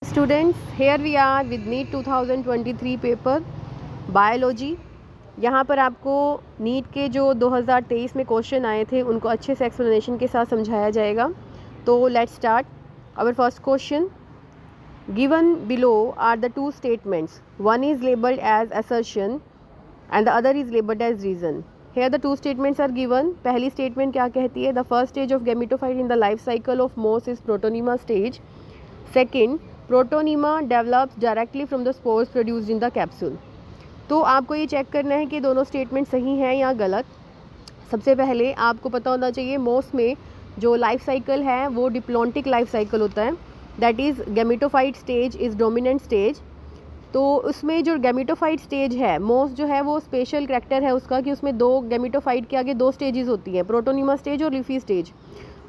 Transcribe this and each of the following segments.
Students, here we are with NEET 2023 paper biology. यहाँ पर आपको नीट के जो 2023 में क्वेश्चन आए थे उनको अच्छे से एक्सप्लेनेशन के साथ समझाया जाएगा। तो let's start our first question. Given below are the two statements, one is labelled as assertion and the other is labelled as reason. Here the two statements are given. पहली स्टेटमेंट क्या कहती है? The first stage of gametophyte in the life cycle of moss is protonema stage. Second, protonema develops directly from the spores produced in the capsule. तो आपको ये check करना है कि दोनों स्टेटमेंट सही हैं या गलत। सबसे पहले आपको पता होना चाहिए मोस में जो लाइफ साइकिल है वो डिप्लॉन्टिक लाइफ साइकिल होता है, that is gametophyte stage is dominant stage. तो उसमें जो गैमेटोफाइट स्टेज है मोस जो है वो स्पेशल करैक्टर है उसका कि उसमें दो गैमेटोफाइट के आगे दो स्टेजेस होती हैं, प्रोटोनीमा स्टेज और लीफी स्टेज।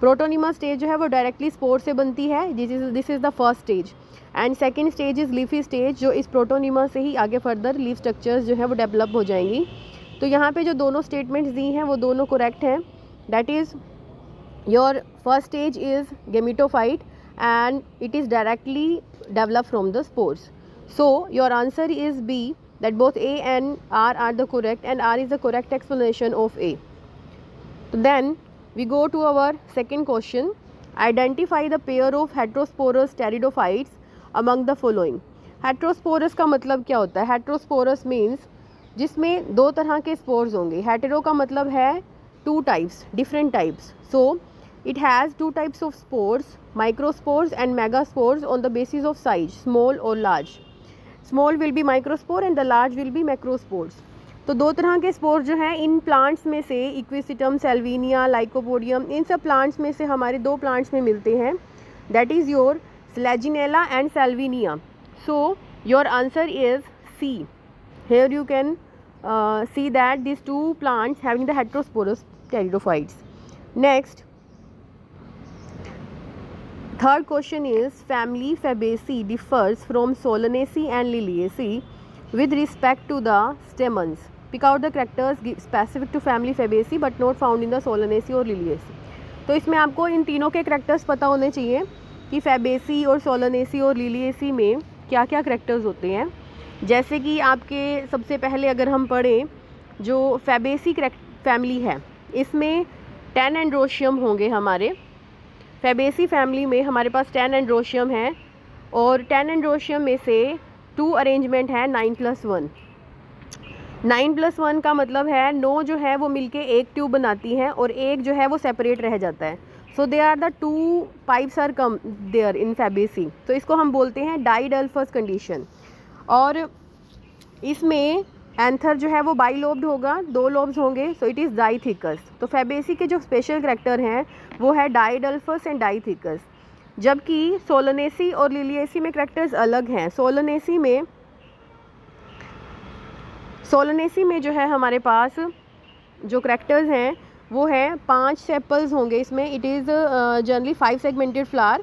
प्रोटोनीमा स्टेज जो है वो डायरेक्टली स्पोर से बनती है, this is the first stage. And second stage is leafy stage, जो इस प्रोटोनीमा से ही आगे फर्दर लीफ स्ट्रक्चर्स जो है वो डेवलप हो जाएंगी। तो यहाँ पे जो दोनों स्टेटमेंट्स दी हैं वो दोनों करेक्ट हैं। That is your first stage is gametophyte and it is directly develop from the spores. So your answer is B, that both A and R the correct and R is the correct explanation of A. तो then we go to our second question. Identify the pair of heterosporous pteridophytes among the following. Heterosporous का मतलब क्या होता है? Heterosporous means जिसमें दो तरह के स्पोर्स होंगे। हेटेरो का मतलब है two types, different types. So it has two types of spores, microspores and megaspores on the basis of size, small और large. Small will be microspore and the large will be macrospores. तो दो तरह के spore जो हैं in plants में से, equisetum, Salvinia, lycopodium, इन सब प्लांट्स में से हमारे दो प्लांट्स में मिलते हैं, that is your Selaginella and Salvinia. So your answer is C. Here you can see that this two plants having the heterosporous pteridophytes. Next, third question is family Fabaceae differs from Solanaceae and Liliaceae with respect to the stamens. Pick out the characters specific to family Fabaceae but not found in the Solanaceae और Liliaceae. तो इसमें आपको इन तीनों के characters पता होने चाहिए कि Fabaceae और Solanaceae और Liliaceae में क्या क्या करैक्टर्स होते हैं। जैसे कि आपके सबसे पहले अगर हम पढ़ें, जो Fabaceae फैमिली है इसमें 10 एंड्रोशियम होंगे हमारे। Fabaceae फैमिली में हमारे पास 10 एंड्रोशियम है और 10 एंड्रोशियम में से 2 अरेंजमेंट है 9+1। 9+1 का मतलब है 9 जो है वो मिलके एक ट्यूब बनाती हैं और एक जो है वो सेपरेट रह जाता है। So they are the 2 pipes are come there in Fabaceae। तो इसको हम बोलते हैं डाइडल्फस कंडीशन। और इसमें एंथर जो है वो बाइलोब्ड होगा, 2 लोब्स होंगे, सो इट इज़ डाइथिकस। तो Fabaceae के जो स्पेशल करैक्टर हैं वो है डाइडल्फस एंड डाइथिकस। जबकि Solanaceae और Liliaceae में करैक्टर्स अलग हैं। Solanaceae में जो है हमारे पास जो करैक्टर्स हैं वो है 5 सेपल्स होंगे इसमें। It is generally 5 segmented flower,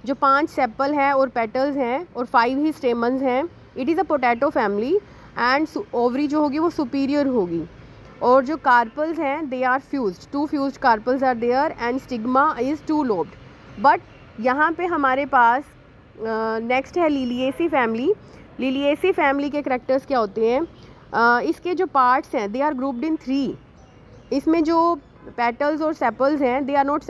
जो 5 सेपल हैं और पेटल्स हैं और 5 ही स्टेमन्स हैं। It is a potato family and ovary जो होगी वो सुपीरियर होगी। और जो कार्पल्स हैं they are fused, 2 fused carpels are there and stigma is 2 lobed. But यहाँ पे हमारे पास नेक्स्ट है Liliaceae फैमिली। Liliaceae फैमिली के करैक्टर्स क्या होते हैं? इसके जो पार्ट्स हैं दे आर ग्रुप्ड इन 3। इसमें जो पेटल्स और सेपल्स हैं they are not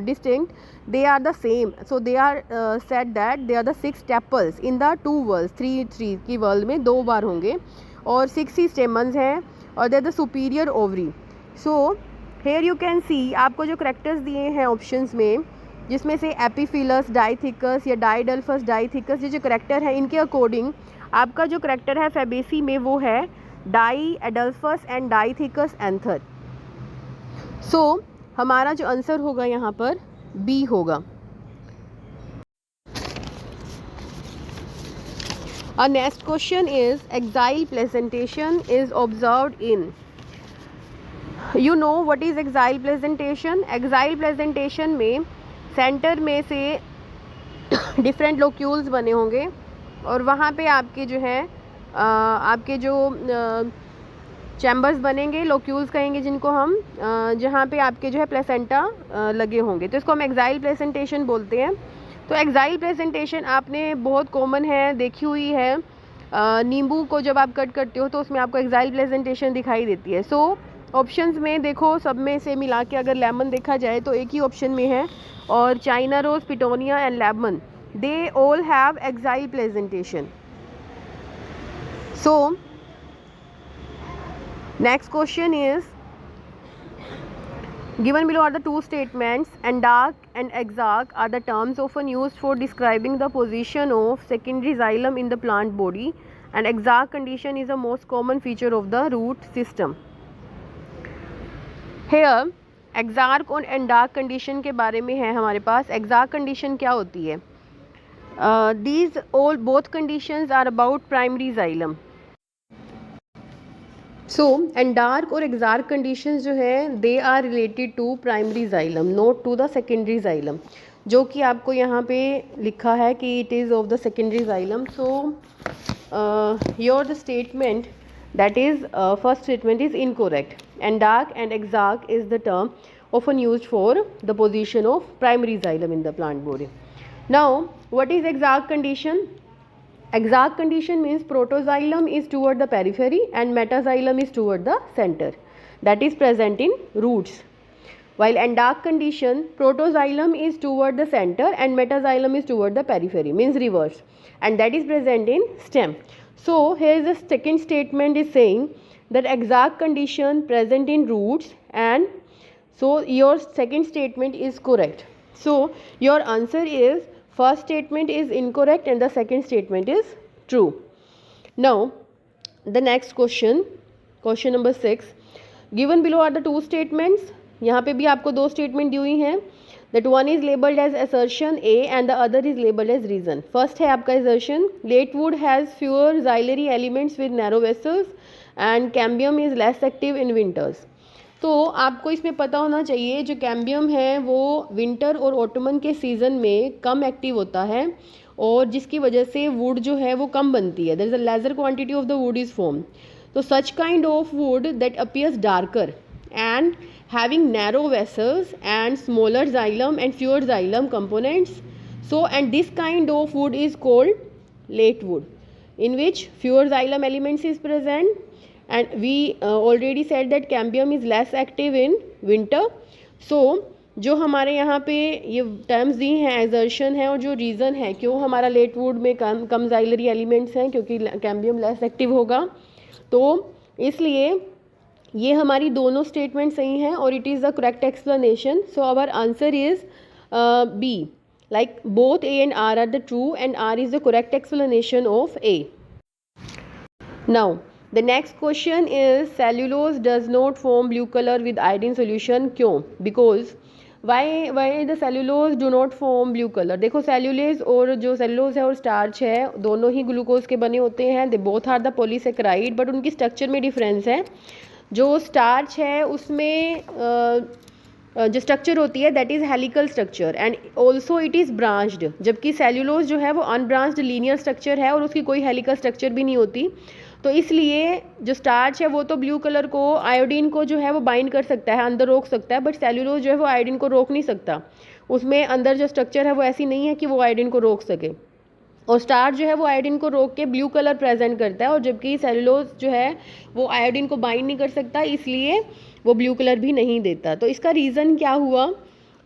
distinct, they are the same. So they are said that they are the 6 tepals in the 2 whorl. 3 की वर्ल्ड में 2 बार होंगे और 6 ही स्टेमन्स हैं और they are the superior ovary. So here you can see आपको जो characters दिए हैं ऑप्शंस में, जिसमें से एपीफिलस, डाइथिकस या डाइडल्फस डाइथिकस, ये जो करैक्टर है इनके अकॉर्डिंग आपका जो करैक्टर है Fabaceae में वो है डाइएडल्फस एंड डाइथिकस एंथर। सो हमारा जो आंसर होगा यहाँ पर बी होगा। Our next question is axile presentation is observed in. You know what is axile presentation? Axile presentation में सेंटर में से डिफरेंट लोक्यूल्स बने होंगे और वहाँ पे आपके जो है आपके जो चैम्बर्स बनेंगे, लोक्यूल्स कहेंगे जिनको हम, जहाँ पे आपके जो है प्लेसेंटा लगे होंगे। तो इसको हम एक्साइल प्लेसेंटेशन बोलते हैं। तो एक्साइल प्रेजेंटेशन आपने बहुत कॉमन है, देखी हुई है। नींबू को जब आप कट करते हो तो उसमें आपको एक्साइल प्रेजेंटेशन दिखाई देती है। सो ऑप्शंस में देखो, सब में से मिला के अगर लेमन देखा जाए तो एक ही ऑप्शन में है, और China rose, petunia and lemon, they all have axile placentation. So next question is given below are the two statements. Endark and exarch are the terms often used for describing the position of secondary xylem in the plant body, and exarch condition is the most common feature of the root system. Here exarch और endark condition के बारे में है हमारे पास। exarch condition क्या होती है? These all both conditions are about primary xylem. सो एंडार्क और एक्सार्क कंडीशंस जो है they are related to primary xylem, not to the secondary xylem, जो कि आपको यहाँ पे लिखा है कि it is of the secondary xylem. So your the statement that is first statement is incorrect. Endarch and exarch is the term often used for the position of primary xylem in the plant body. Now what is exarch condition? Exarch condition means protoxylem is toward the periphery and metaxylem is toward the center, that is present in roots. While endark condition, protoxylem is toward the center and metaxylem is toward the periphery, means reverse, and that is present in stem. So here is the second statement is saying that exarch condition present in roots, and so your second statement is correct. So your answer is first statement is incorrect and the second statement is true. Now the next question, question number 6. Given below are the two statements. यहाँ पे भी आपको दो statement दी हुई हैं. That one is labeled as assertion A and the other is labeled as reason. First है आपका assertion, late wood has fewer xylary elements with narrow vessels and cambium is less active in winters. तो आपको इसमें पता होना चाहिए जो cambium है वो विंटर और ऑटमन के सीज़न में कम एक्टिव होता है, और जिसकी वजह से वुड जो है वो कम बनती है. There is a lesser quantity of the wood is form. तो such kind of wood that appears darker and having narrow vessels and smaller xylem and fewer xylem components. So and this kind of wood is called late wood in which fewer xylem elements is present, and we already said that cambium is less active in winter. So जो हमारे यहाँ पे ये terms दी हैं, assertion है और जो reason है क्यों हमारा लेट वुड में कम जाइलरी एलिमेंट्स हैं, क्योंकि कैम्बियम लेस एक्टिव होगा, तो इसलिए ये हमारी दोनों स्टेटमेंट सही हैं और it is the correct explanation. So our answer is B. Like both A and R are the true and R is the correct explanation of A. Now the next question is cellulose does not form blue color with iodine solution. क्यों? Because why the cellulose do not form blue color? देखो cellulose और जो cellulose है और starch है दोनों ही glucose के बने होते हैं. They both are the polysaccharide, but उनकी स्ट्रक्चर में डिफरेंस है. जो starch है उसमें जो स्ट्रक्चर होती है that is helical structure and also it is branched, जबकि सेल्यूलोज जो है वो अनब्रांच्ड लीनियर स्ट्रक्चर है और उसकी कोई हेलिकल स्ट्रक्चर भी नहीं होती. तो इसलिए जो स्टार्च है वो तो ब्लू कलर को, आयोडीन को जो है वो बाइंड कर सकता है, अंदर रोक सकता है, बट सेल्यूलोज जो है वो आयोडीन को रोक नहीं सकता. उसमें अंदर जो स्ट्रक्चर है वो ऐसी नहीं है कि वो आयोडीन को रोक सके, और स्टार्च जो है वो आयोडीन को रोक के ब्लू कलर प्रेजेंट करता है, और जबकि सेल्यूलोज जो है वो आयोडीन को बाइंड नहीं कर सकता, इसलिए वो ब्लू कलर भी नहीं देता. तो इसका रीज़न क्या हुआ?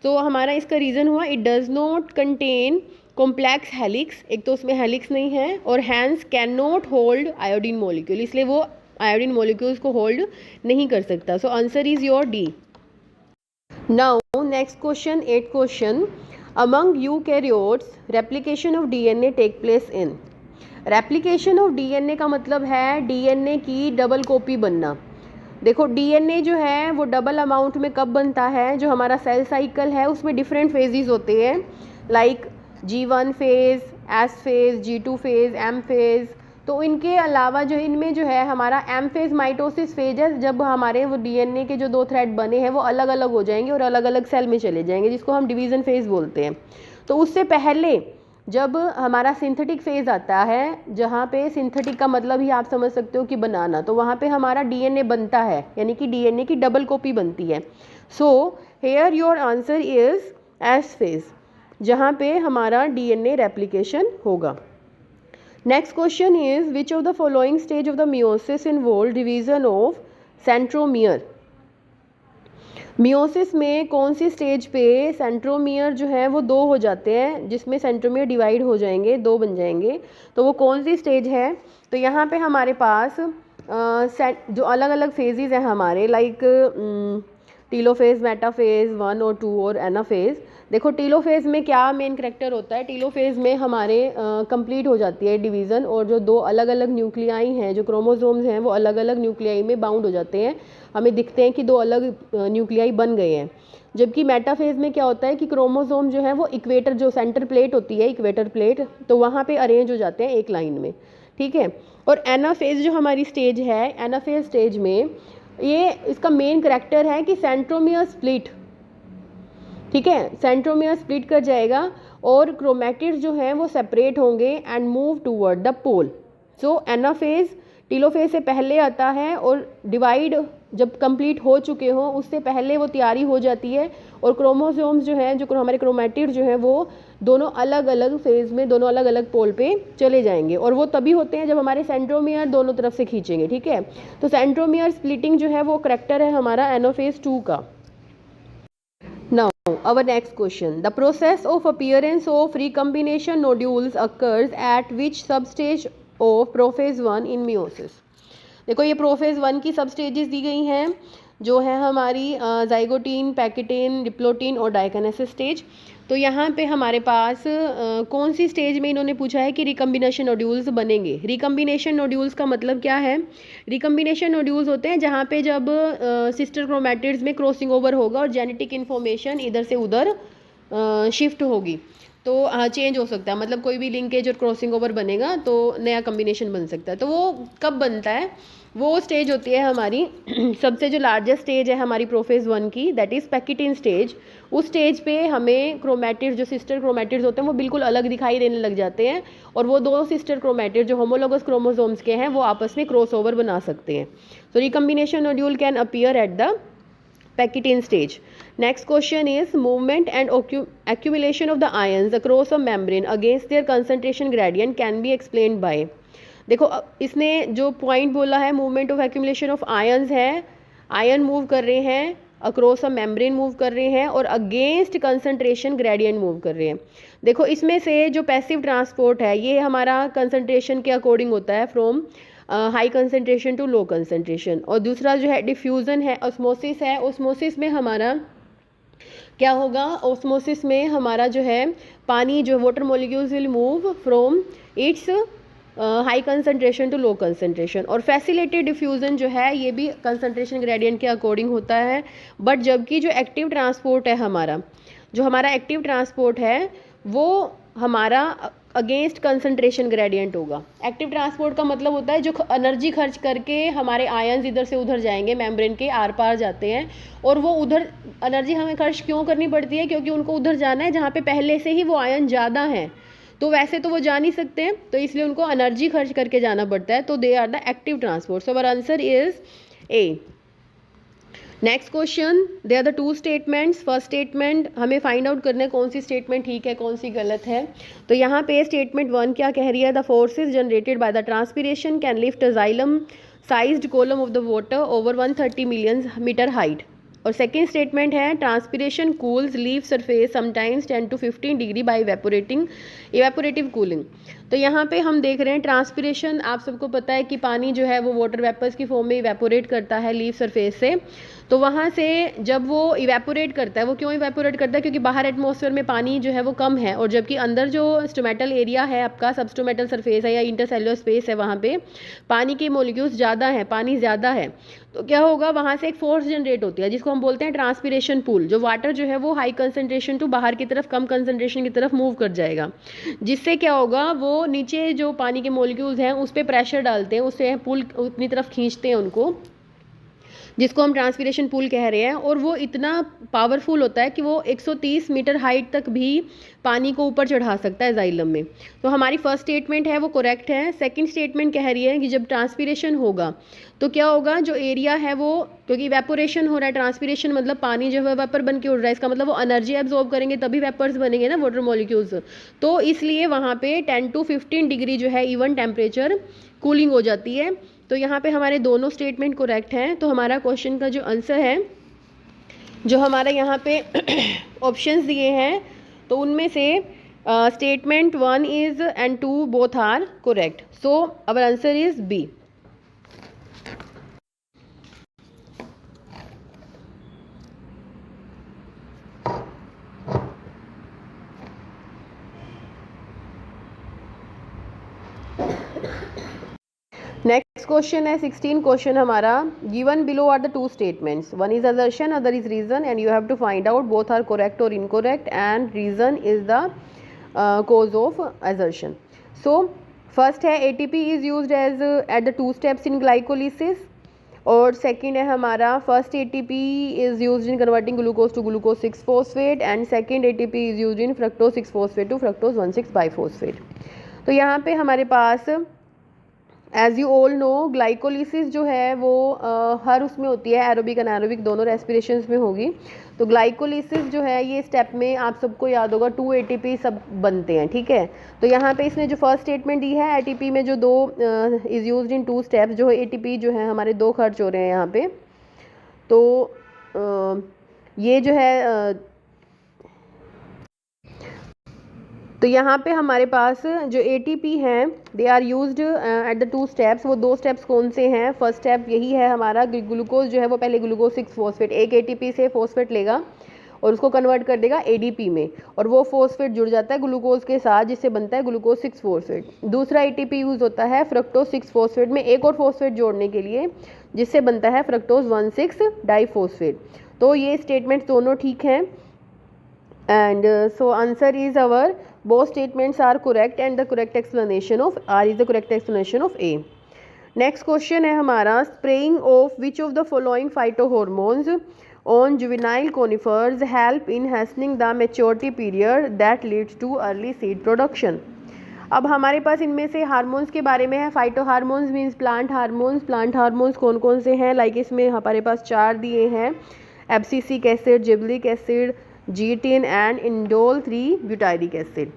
तो हमारा इसका रीज़न हुआ it does not contain complex helix. एक तो उसमें हेलिक्स नहीं है, और hence can not hold iodine molecule, इसलिए वो आयोडीन मॉलिक्यूल्स को होल्ड नहीं कर सकता. So answer is your D. Now next question, 8th क्वेश्चन. Among eukaryotes, replication of DNA take place in. Replication of DNA का मतलब है DNA की डबल कॉपी बनना. देखो DNA जो है वो डबल अमाउंट में कब बनता है? जो हमारा सेल साइकिल है उसमें डिफरेंट फेजेस होते हैं, like G1 phase, S phase, G2 phase, M phase. तो इनके अलावा जो इनमें जो है हमारा M फेज़ माइटोसिस फेज है, जब हमारे वो DNA के जो दो थ्रेड बने हैं वो अलग अलग हो जाएंगे और अलग अलग सेल में चले जाएंगे, जिसको हम डिवीज़न फेज़ बोलते हैं. तो उससे पहले जब हमारा सिंथेटिक फेज़ आता है, जहाँ पे सिंथेटिक का मतलब ही आप समझ सकते हो कि बनाना, तो वहाँ पे हमारा DNA बनता है, यानी कि DNA की डबल कॉपी बनती है. So here your answer is S phase. जहाँ पे हमारा DNA रेप्लिकेशन होगा। Next question is which of the following stage of the meiosis involve division of centromere. Meiosis में कौन सी स्टेज पे सेंट्रोमियर जो है वो 2 हो जाते हैं, जिसमें सेंट्रोमियर डिवाइड हो जाएंगे, 2 बन जाएंगे, तो वो कौन सी स्टेज है। तो यहाँ पे हमारे पास जो अलग अलग फेजेस हैं हमारे, लाइक टीलोफेज, मेटाफेज 1 और 2 और एनाफेज। देखो टीलोफेज में क्या मेन करेक्टर होता है, टीलोफेज में हमारे कंप्लीट हो जाती है डिवीज़न, और जो 2 अलग अलग न्यूक्लियाई हैं, जो क्रोमोसोम्स हैं, वो अलग अलग न्यूक्लियाई में बाउंड हो जाते हैं, हमें दिखते हैं कि 2 अलग न्यूक्लियाई बन गए हैं। जबकि मेटाफेज में क्या होता है कि क्रोमोसोम जो है वो इक्वेटर, जो सेंटर प्लेट होती है, इक्वेटर प्लेट, तो वहाँ पे अरेंज हो जाते हैं एक लाइन में, ठीक है। और एनाफेज जो हमारी स्टेज है, एनाफेज स्टेज में ये इसका मेन करेक्टर है कि सेंट्रोमियर स्प्लिट, ठीक है, सेंट्रोमियर स्प्लिट कर जाएगा और क्रोमैटिड्स जो हैं वो सेपरेट होंगे and move toward the pole. So anaphase telophase से पहले आता है और डिवाइड जब कंप्लीट हो चुके हों उससे पहले वो तैयारी हो जाती है, और क्रोमोसोम्स जो हैं, जो हमारे क्रोमैटिड जो हैं, वो दोनों अलग अलग फेज में, दोनों अलग अलग पोल पे चले जाएंगे, और वो तभी होते हैं जब हमारे सेंट्रोमियर दोनों तरफ से खींचेंगे, ठीक है। तो सेंट्रोमियर स्प्लिटिंग जो है वो करेक्टर है हमारा एनाफेज 2 का। Now, our next question. The process of appearance of recombination nodules occurs at which substage of prophase 1 in meiosis? देखो ये प्रोफेज 1 की सब स्टेजेस दी गई हैं, जो है हमारी जाइगोटीन, पैकेटीन, डिप्लोटीन और डाइकनेसिस स्टेज। तो यहाँ पे हमारे पास कौन सी स्टेज में इन्होंने पूछा है कि रिकम्बिनेशन नोड्यूल्स बनेंगे। रिकम्बिनेशन नोड्यूल्स का मतलब क्या है, रिकम्बिनेशन नोड्यूल्स होते हैं जहाँ पे जब सिस्टर क्रोमैटिड्स में क्रॉसिंग ओवर होगा और जेनेटिक इन्फॉर्मेशन इधर से उधर शिफ्ट होगी, तो चेंज हो सकता है, मतलब कोई भी लिंकेज और क्रॉसिंग ओवर बनेगा तो नया कम्बिनेशन बन सकता है। तो वो कब बनता है, वो स्टेज होती है हमारी सबसे जो लार्जेस्ट स्टेज है हमारी प्रोफेज 1 की, दैट इज़ पैकेटीन स्टेज। उस स्टेज पे हमें क्रोमैटिड्स, जो सिस्टर क्रोमैटिड्स होते हैं, वो बिल्कुल अलग दिखाई देने लग जाते हैं, और वो 2 सिस्टर क्रोमैटिड जो होमोलोगस क्रोमोसोम्स के हैं वो आपस में क्रॉस ओवर बना सकते हैं। So recombination nodule can appear at the pachytene stage. Next question is movement and accumulation of the ions across a membrane against their concentration gradient can be explained by। देखो इसने जो point बोला है, movement of accumulation of ions है, ion move कर रहे हैं, across a membrane move कर रहे हैं, और अगेंस्ट कंसंट्रेशन ग्रेडियंट मूव कर रहे हैं। देखो इसमें से जो पैसिव ट्रांसपोर्ट है ये हमारा कंसंट्रेशन के अकॉर्डिंग होता है, from high concentration to low concentration, और दूसरा जो है डिफ्यूज़न है, ऑस्मोसिस है। ऑस्मोसिस में हमारा क्या होगा, ऑस्मोसिस में हमारा जो है पानी, जो water molecules will move from its high concentration to low concentration. और फैसिलिटेड डिफ्यूज़न जो है ये भी कंसंट्रेशन ग्रेडियंट के अकॉर्डिंग होता है, बट जबकि जो एक्टिव ट्रांसपोर्ट है हमारा, जो हमारा एक्टिव ट्रांसपोर्ट है वो हमारा अगेंस्ट कंसंट्रेशन ग्रेडियंट होगा। एक्टिव ट्रांसपोर्ट का मतलब होता है जो एनर्जी खर्च करके हमारे आयन्स इधर से उधर जाएंगे, मेम्ब्रेन के आर पार जाते हैं, और वो उधर एनर्जी हमें खर्च क्यों करनी पड़ती है, क्योंकि उनको उधर जाना है जहाँ पे पहले से ही वो आयन ज़्यादा हैं, तो वैसे तो वो जा नहीं सकते हैं, तो इसलिए उनको एनर्जी खर्च करके जाना पड़ता है, तो they are the active transport. So our answer is A. Next question, they are the 2 statements. First statement हमें फाइंड आउट करना है कौन सी स्टेटमेंट ठीक है, कौन सी गलत है। तो यहाँ पे स्टेटमेंट 1 क्या कह रही है, the forces generated by the transpiration can lift a xylem sized column of the water over 130 million metre height. और सेकेंड स्टेटमेंट है transpiration cools leaf surface sometimes 10 to 15 degree by evaporative cooling. तो यहाँ पे हम देख रहे हैं transpiration, आप सबको पता है कि पानी जो है वो वाटर वेपर्स की फॉर्म में इवेपोरेट करता है लीव सरफेस से। तो वहाँ से जब वो इवेपोरेट करता है, वो क्यों इवेपोरेट करता है, क्योंकि बाहर एटमॉस्फेयर में पानी जो है वो कम है, और जबकि अंदर जो स्टोमेटल एरिया है आपका, सबस्टोमेटल सरफेस है या इंटरसेल्युलर स्पेस है, वहाँ पे पानी के मॉलिक्यूल्स ज़्यादा हैं, पानी ज़्यादा है, तो क्या होगा, वहाँ से एक फोर्स जनरेट होती है जिसको हम बोलते हैं ट्रांसपिरेशन पूल। जो वाटर जो है वो हाई कंसनट्रेशन टू बाहर की तरफ कम कंसनट्रेशन की तरफ मूव कर जाएगा, जिससे क्या होगा, वो नीचे जो पानी के मॉलिक्यूल्स हैं उस पर प्रेशर डालते हैं, उससे पुल अपनी तरफ खींचते हैं उनको, जिसको हम ट्रांसपीरेशन पूल कह रहे हैं, और वो इतना पावरफुल होता है कि वो 130 मीटर हाइट तक भी पानी को ऊपर चढ़ा सकता है जाइलम में। तो हमारी फर्स्ट स्टेटमेंट है वो करेक्ट है। सेकंड स्टेटमेंट कह रही है कि जब ट्रांसपीरेशन होगा तो क्या होगा, जो एरिया है वो, क्योंकि इवेपोरेशन हो रहा है, ट्रांसपीरेशन मतलब पानी जो है वेपर बन के उड़ रहा है, इसका मतलब वो एनर्जी एब्जॉर्ब करेंगे तभी वेपर्स बनेंगे ना, वाटर मॉलिक्यूल्स। तो इसलिए वहाँ पे 10 to 15 डिग्री जो है इवन टेम्परेचर कूलिंग हो जाती है। तो यहाँ पे हमारे दोनों स्टेटमेंट करेक्ट हैं। तो हमारा क्वेश्चन का जो आंसर है, जो हमारे यहाँ पे ऑप्शंस दिए हैं, तो उनमें से statement 1 is and 2 both are correct. So our answer is B. Next question है 16 क्वेश्चन हमारा। Given below are the two statements, one is assertion other is reason and you have to find out both are correct और incorrect and reason is the cause of assertion. So first है ATP is used as at the 2 steps in glycolysis, और second है हमारा first ATP is used in converting glucose to glucose 6 phosphate and second ATP is used in fructose 6 phosphate to fructose 1,6 biphosphate। तो यहाँ पे हमारे पास as you all know glycolysis जो है वो हर उसमें होती है, एरोबिक अनारोबिक दोनों रेस्पिरेशंस में होगी। तो ग्लाइकोलिसिस जो है ये स्टेप में आप सबको याद होगा 2 ATP सब बनते हैं, ठीक है। तो यहाँ पे इसने जो फर्स्ट स्टेटमेंट दी है, ATP में जो 2 इज़ यूज्ड इन 2 स्टेप्स, जो ATP जो है हमारे 2 खर्च हो रहे हैं यहाँ पे। तो ये जो है तो यहाँ पे हमारे पास जो ATP हैं they are used at the 2 steps. वो 2 स्टेप्स कौन से हैं? फर्स्ट स्टेप यही है हमारा, ग्लूकोज जो है वो पहले ग्लूकोज 6 फॉस्फेट, एक ATP से फॉस्फेट लेगा और उसको कन्वर्ट कर देगा ADP में, और वो फॉस्फेट जुड़ जाता है ग्लूकोज के साथ जिससे बनता है ग्लूकोज 6 फॉस्फेट। दूसरा ATP यूज़ होता है फ्रक्टोज 6 फॉस्फेट में एक और फॉस्फेट जोड़ने के लिए, जिससे बनता है फ्रक्टोज 1,6 डाइफॉस्फेट। तो ये स्टेटमेंट्स दोनों ठीक हैं and so answer is our both statements are correct and the correct explanation of R is the correct explanation of A. Next question है हमारा, spraying of which of the following phytohormones on juvenile conifers help in hastening the maturity period that leads to early seed production। अब हमारे पास इनमें से hormones के बारे में है। Phyto hormones means plant hormones. Plant hormones कौन कौन से हैं? लाइक इसमें हमारे पास 4 दिए हैं, abscisic acid, gibberellic acid, zeatin and indole 3 butyric acid.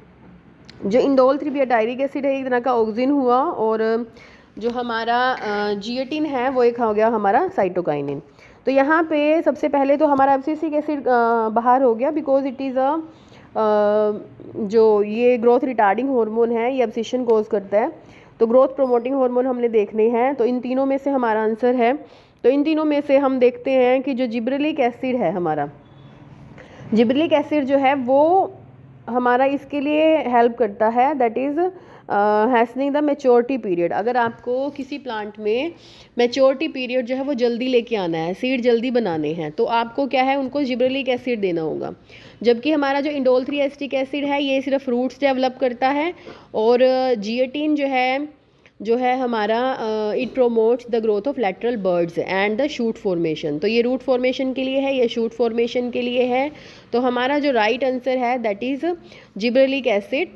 जो इंडोल 3 ब्यूटायरिक एसिड है एक तरह का ऑक्सिन हुआ, और जो हमारा जीटिन है वो एक हो गया हमारा साइटोकाइनिन। तो यहाँ पे सबसे पहले तो हमारा एब्सिसिक एसिड बाहर हो गया, बिकॉज इट इज़ जो ये ग्रोथ रिटार्डिंग हार्मोन है, ये एब्सिशन कोज करता है। तो ग्रोथ प्रोमोटिंग हार्मोन हमने देखने हैं, तो इन तीनों में से हमारा आंसर है। तो इन तीनों में से हम देखते हैं कि जो जिब्रेलिक एसिड है हमारा, जिब्रेलिक एसिड जो है वो हमारा इसके लिए हेल्प करता है, that is hastening the maturity period. अगर आपको किसी प्लांट में मैच्योरिटी पीरियड जो है वो जल्दी लेके आना है, सीड जल्दी बनाने हैं, तो आपको क्या है, उनको जिब्रेलिक एसिड देना होगा। जबकि हमारा जो इंडोल 3 एसिटिक एसिड है ये सिर्फ रूट्स डेवलप करता है, और जीएटिन जो है हमारा it promotes the growth of lateral birds and the shoot formation. तो ये रूट फॉर्मेशन के लिए है, ये शूट फॉर्मेशन के लिए है। तो हमारा जो राइट आंसर है दैट इज़ जिब्रेलिक एसिड,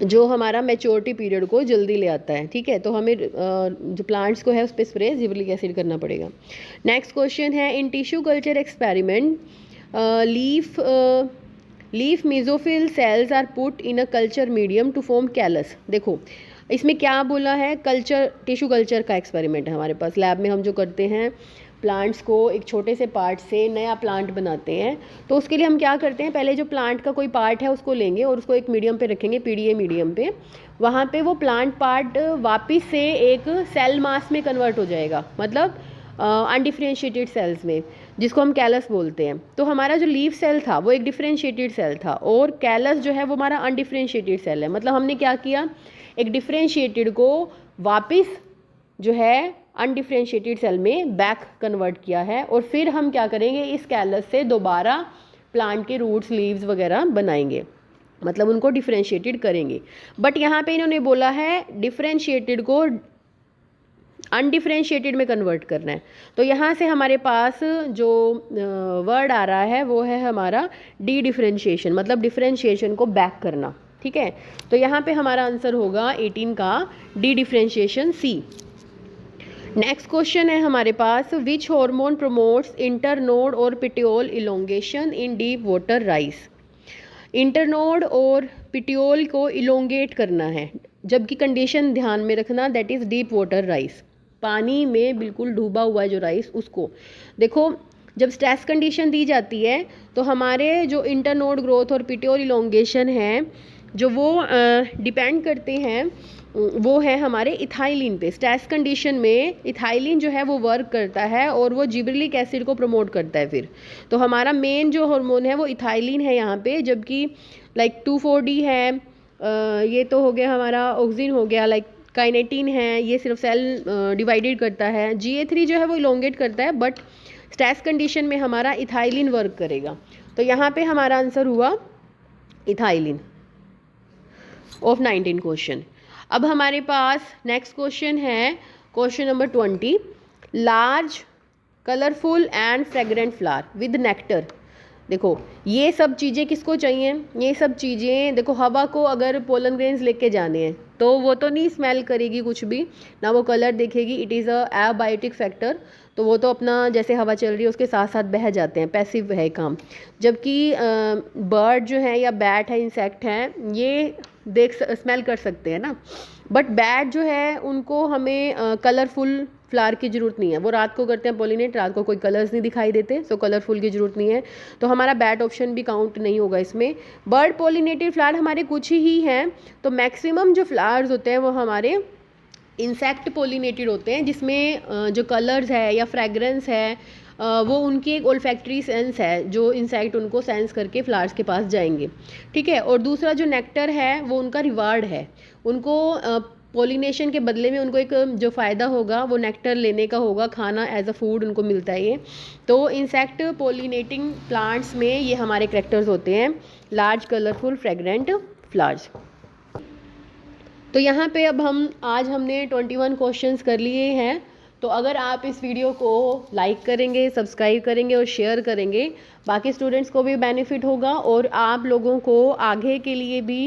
जो हमारा मैच्योरिटी पीरियड को जल्दी ले आता है, ठीक है। तो हमें जो प्लांट्स को है उस पर स्प्रे जिब्रेलिक एसिड करना पड़ेगा। नेक्स्ट क्वेश्चन है, in tissue culture experiment leaf mesophyll cells are put in a culture medium to form callus. देखो इसमें क्या बोला है, कल्चर टिश्यू कल्चर का एक्सपेरिमेंट है हमारे पास। लैब में हम जो करते हैं, प्लांट्स को एक छोटे से पार्ट से नया प्लांट बनाते हैं। तो उसके लिए हम क्या करते हैं, पहले जो प्लांट का कोई पार्ट है उसको लेंगे और उसको एक मीडियम पे रखेंगे, पीडीए मीडियम पे। वहाँ पे वो प्लांट पार्ट वापस से एक सेल मास में कन्वर्ट हो जाएगा, मतलब अनडिफ्रेंशिएटेड सेल्स में, जिसको हम कैलस बोलते हैं। तो हमारा जो लीफ सेल था वो एक डिफ्रेंशिएटेड सेल था, और कैलस जो है वो हमारा अनडिफ्रेंशिएटेड सेल है। मतलब हमने क्या किया, एक डिफ्रेंशिएटेड को वापस जो है अनडिफ्रेंशिएटेड सेल में बैक कन्वर्ट किया है, और फिर हम क्या करेंगे, इस कैलस से दोबारा प्लांट के रूट्स, लीव्स वगैरह बनाएंगे, मतलब उनको डिफ्रेंशिएटेड करेंगे। बट यहाँ पे इन्होंने बोला है डिफ्रेंशिएटेड को अनडिफरेंशिएटेड में कन्वर्ट करना है। तो यहाँ से हमारे पास जो वर्ड आ रहा है वो है हमारा डी डिफरेंशिएशन, मतलब डिफरेंशिएशन को बैक करना। ठीक है, तो यहाँ पे हमारा आंसर होगा 18 का D differentiation C. Next question है हमारे पास, विच हार्मोन प्रमोट्स इंटरनोड और petiole elongation in deep water rice. Internode और पिट्यूल को इलोंगेट करना है, जबकि कंडीशन ध्यान में रखना, that is deep water rice, पानी में बिल्कुल डूबा हुआ है जो राइस उसको। देखो जब स्ट्रेस कंडीशन दी जाती है तो हमारे जो इंटरनोड ग्रोथ और पिट्यूल इलोंगेशन है जो वो डिपेंड करते हैं, वो है हमारे इथाइलिन पे। स्ट्रेस कंडीशन में इथाइलिन जो है वो वर्क करता है और वो जिबरेलिक एसिड को प्रमोट करता है फिर। तो हमारा मेन जो हार्मोन है वो इथाइलिन है यहाँ पे, जबकि लाइक 2,4-D है, ये तो हो गया हमारा ऑक्सिन हो गया, लाइक काइनेटिन है, ये सिर्फ सेल डिवाइडेड करता है। GA3 जो है वो इलोंगेट करता है, बट स्ट्रेस कंडीशन में हमारा इथाइलिन वर्क करेगा। तो यहाँ पे हमारा आंसर हुआ इथाइलिन ऑफ 19 क्वेश्चन। अब हमारे पास नेक्स्ट क्वेश्चन है question number 20, large colourful and fragrant flower with nectar. देखो ये सब चीज़ें किसको चाहिए, ये सब चीज़ें देखो हवा को अगर पोलन ग्रेन्स लेके जाने हैं तो वो तो नहीं स्मेल करेगी कुछ भी, ना वो कलर देखेगी, it is a abiotic factor, तो वो तो अपना जैसे हवा चल रही है उसके साथ साथ बह जाते हैं, पैसिव है काम। जबकि बर्ड जो है या बैट है, इंसेक्ट हैं, ये स्मेल कर सकते हैं ना, बट बैट जो है उनको हमें कलरफुल फ्लावर की ज़रूरत नहीं है, वो रात को करते हैं पॉलिनेट, रात को कोई कलर्स नहीं दिखाई देते, सो कलरफुल की ज़रूरत नहीं है, तो हमारा बैट ऑप्शन भी काउंट नहीं होगा इसमें। बर्ड पॉलिनेटेड फ्लावर हमारे कुछ ही हैं, तो मैक्सिमम जो फ्लावर्स होते हैं वो हमारे इंसेक्ट पॉलिनेटेड होते हैं, जिसमें जो कलर्स है या फ्रेगरेंस है वो उनकी एक ओल्फैक्टरी सेंस है, जो इंसेक्ट उनको सेंस करके फ्लावर्स के पास जाएंगे। ठीक है, और दूसरा जो नेक्टर है वो उनका रिवार्ड है, उनको पॉलिनेशन के बदले में उनको एक जो फ़ायदा होगा वो नेक्टर लेने का होगा, खाना एज अ फूड उनको मिलता है ये। तो इंसेक्ट पॉलिनेटिंग प्लांट्स में ये हमारे कैरेक्टर्स होते हैं, लार्ज कलरफुल फ्रेगरेंट फ्लावर्स। तो यहाँ पे अब आज हमने 21 क्वेश्चंस कर लिए हैं। तो अगर आप इस वीडियो को लाइक करेंगे, सब्सक्राइब करेंगे और शेयर करेंगे, बाकी स्टूडेंट्स को भी बेनिफिट होगा और आप लोगों को आगे के लिए भी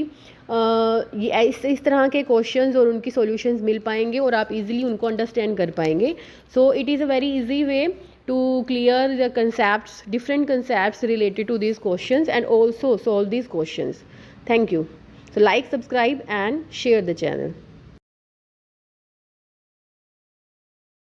इस तरह के क्वेश्चंस और उनकी सॉल्यूशंस मिल पाएंगे और आप इजीली उनको अंडरस्टैंड कर पाएंगे। So it is a very easy way to clear the concepts, different concepts related to these questions and also solve these questions. Thank you. So like, subscribe and share the channel.